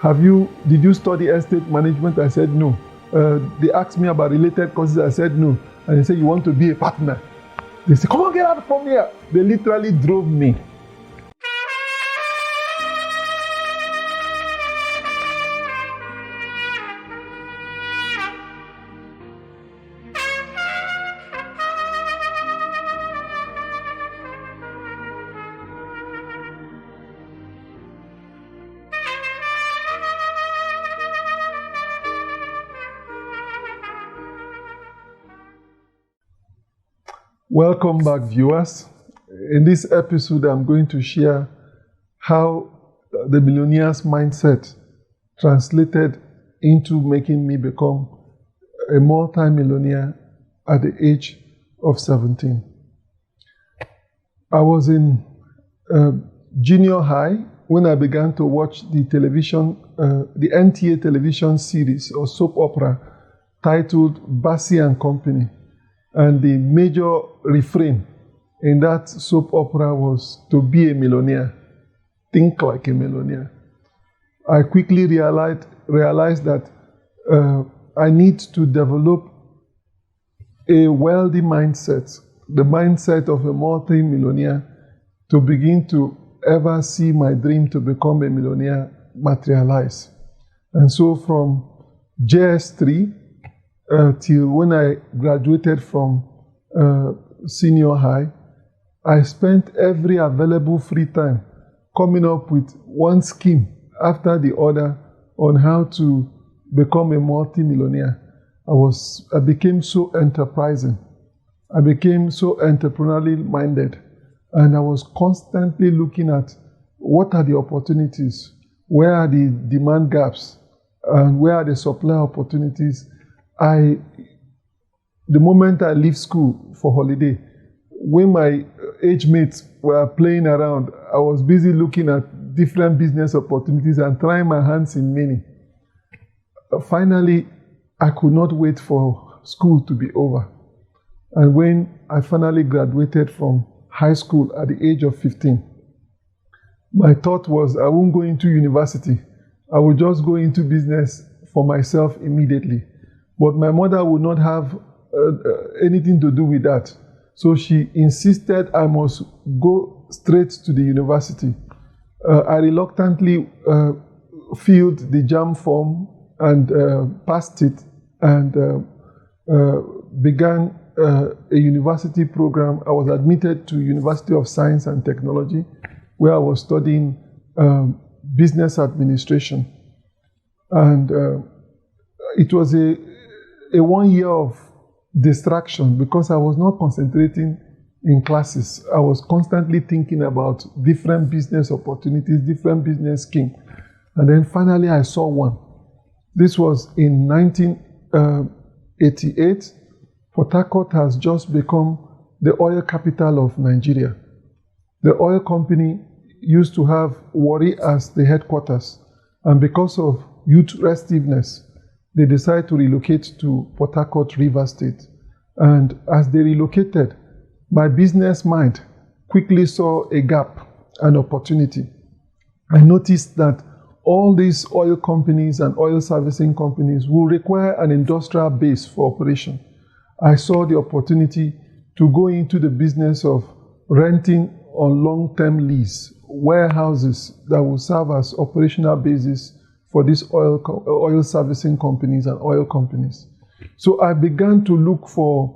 Did you study estate management? I said no. They asked me about related courses. I said no. And they said, you want to be a partner? They said, come on, get out from here. They literally drove me. Welcome back, viewers. In this episode, I'm going to share how the millionaire's mindset translated into making me become a multi-millionaire at the age of 17. I was in junior high when I began to watch the television, the NTA television series or soap opera titled Bassi and Company. And the major refrain in that soap opera was to be a millionaire, think like a millionaire. I quickly realized that I need to develop a wealthy mindset, the mindset of a multi-millionaire, to begin to ever see my dream to become a millionaire materialize. And so from JS3 till when I graduated from senior high, I spent every available free time coming up with one scheme after the other on how to become a multi-millionaire. I became so enterprising. I became so entrepreneurially minded. And I was constantly looking at what are the opportunities, where are the demand gaps, and where are the supply opportunities. The moment I leave school for holiday, when my age mates were playing around, I was busy looking at different business opportunities and trying my hands in many. Finally, I could not wait for school to be over. And when I finally graduated from high school at the age of 15, my thought was I won't go into university. I would just go into business for myself immediately. But my mother would not have anything to do with that. So she insisted I must go straight to the university. I reluctantly filled the JAM form and passed it and began a university program. I was admitted to University of Science and Technology, where I was studying business administration. And it was a 1 year of distraction because I was not concentrating in classes. I was constantly thinking about different business opportunities, different business schemes. And then finally I saw one. This was in 1988. Port Harcourt has just become the oil capital of Nigeria. The oil company used to have Warri as the headquarters. And because of youth restiveness, they decided to relocate to Port Harcourt, River State. And as they relocated, my business mind quickly saw a gap, an opportunity. I noticed that all these oil companies and oil servicing companies will require an industrial base for operation. I saw the opportunity to go into the business of renting on long-term lease warehouses that will serve as operational bases for these oil servicing companies and oil companies. So I began to look for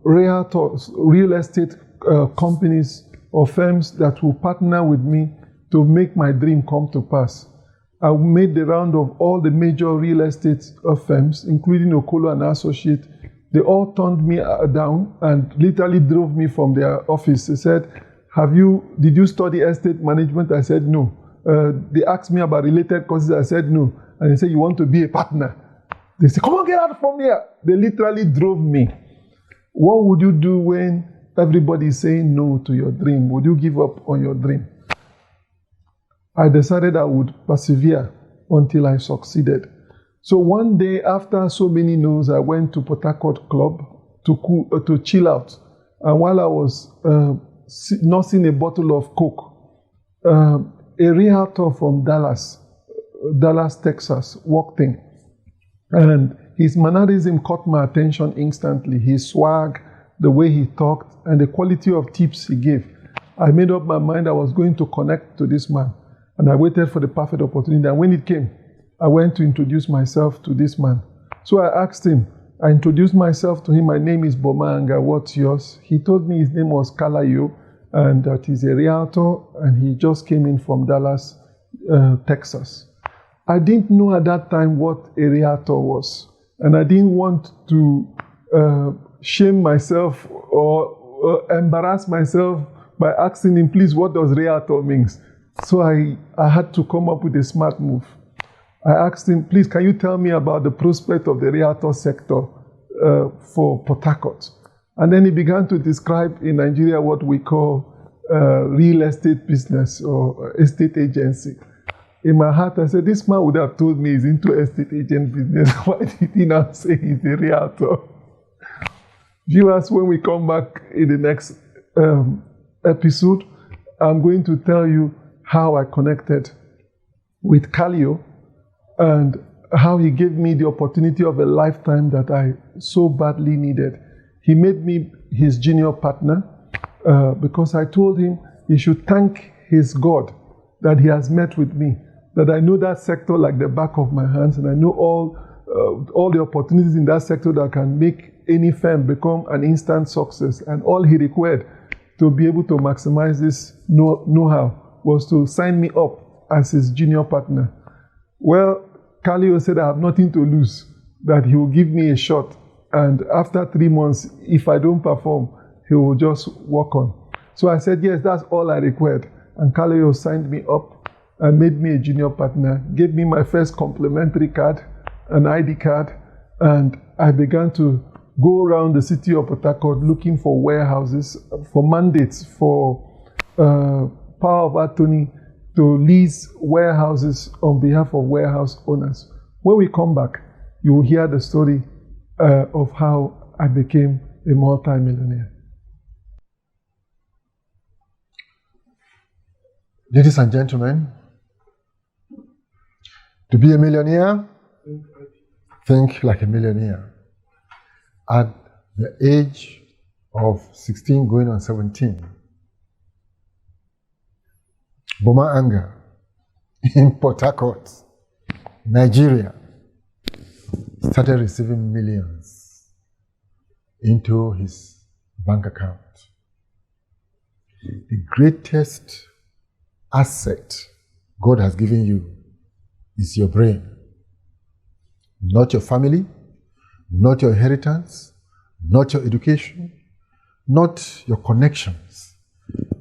real estate companies or firms that will partner with me to make my dream come to pass. I made the round of all the major real estate firms, including Okolo and Associates. They all turned me down and literally drove me from their office. They said, did you study estate management? I said, no. They asked me about related courses. I said, no. And they said, you want to be a partner? They said, come on, get out from here. They literally drove me. What would you do when everybody is saying no to your dream? Would you give up on your dream? I decided I would persevere until I succeeded. So one day, after so many no's, I went to Port Harcourt Club to chill out. And while I was nursing a bottle of Coke, a realtor from Dallas Dallas, Texas, work thing. And his mannerism caught my attention instantly. His swag, the way he talked, and the quality of tips he gave. I made up my mind I was going to connect to this man. And I waited for the perfect opportunity. And when it came, I went to introduce myself to this man. So I asked him, I introduced myself to him. My name is Bomanga. What's yours? He told me his name was Kalayo and that he's a realtor and he just came in from Dallas, Texas. I didn't know at that time what a realtor was. And I didn't want to shame myself or embarrass myself by asking him, please, what does realtor mean? So I had to come up with a smart move. I asked him, please, can you tell me about the prospect of the realtor sector for Port Harcourt? And then he began to describe in Nigeria what we call real estate business or estate agency. In my heart, I said, this man would have told me he's into estate agent business. Why did he not say he's a realtor? Viewers, when we come back in the next episode, I'm going to tell you how I connected with Kalio and how he gave me the opportunity of a lifetime that I so badly needed. He made me his junior partner because I told him he should thank his God that he has met with me, that I know that sector like the back of my hands, and I know all the opportunities in that sector that can make any firm become an instant success. And all he required to be able to maximize this know-how was to sign me up as his junior partner. Well, Kalio said I have nothing to lose, that he will give me a shot. And after 3 months, if I don't perform, he will just walk on. So I said, yes, that's all I required. And Kalio signed me up and made me a junior partner, gave me my first complimentary card, an ID card, and I began to go around the city of Port Harcourt looking for warehouses, for mandates, for power of attorney to lease warehouses on behalf of warehouse owners. When we come back, you will hear the story of how I became a multi-millionaire. Ladies and gentlemen, to be a millionaire, think like a millionaire. At the age of 16 going on 17, Boma Anga in Port Harcourt, Nigeria, started receiving millions into his bank account. The greatest asset God has given you is your brain. Not your family, not your inheritance, not your education, not your connections.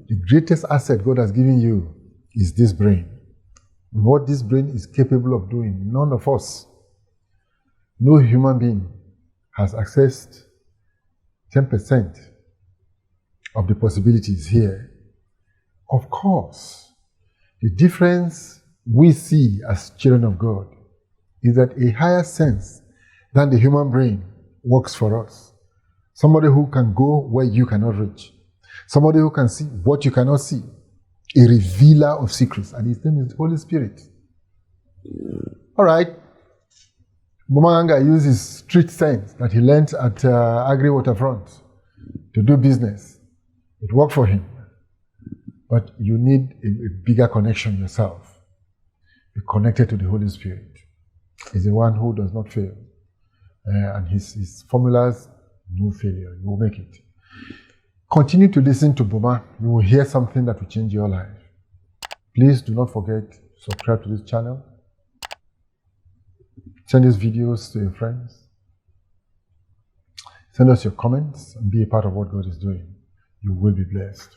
The greatest asset God has given you is this brain. And what this brain is capable of doing, none of us, no human being has accessed 10% of the possibilities here. Of course, the difference we see as children of God is that a higher sense than the human brain works for us. Somebody who can go where you cannot reach. Somebody who can see what you cannot see. A revealer of secrets. And his name is the Holy Spirit. All right. Bumanga uses street sense that he learned at Agri Waterfront to do business. It worked for him. But you need a bigger connection yourself. Be connected to the Holy Spirit. He's the one who does not fail. And his formulas, no failure. You will make it. Continue to listen to Boma. You will hear something that will change your life. Please do not forget to subscribe to this channel. Send these videos to your friends. Send us your comments and be a part of what God is doing. You will be blessed.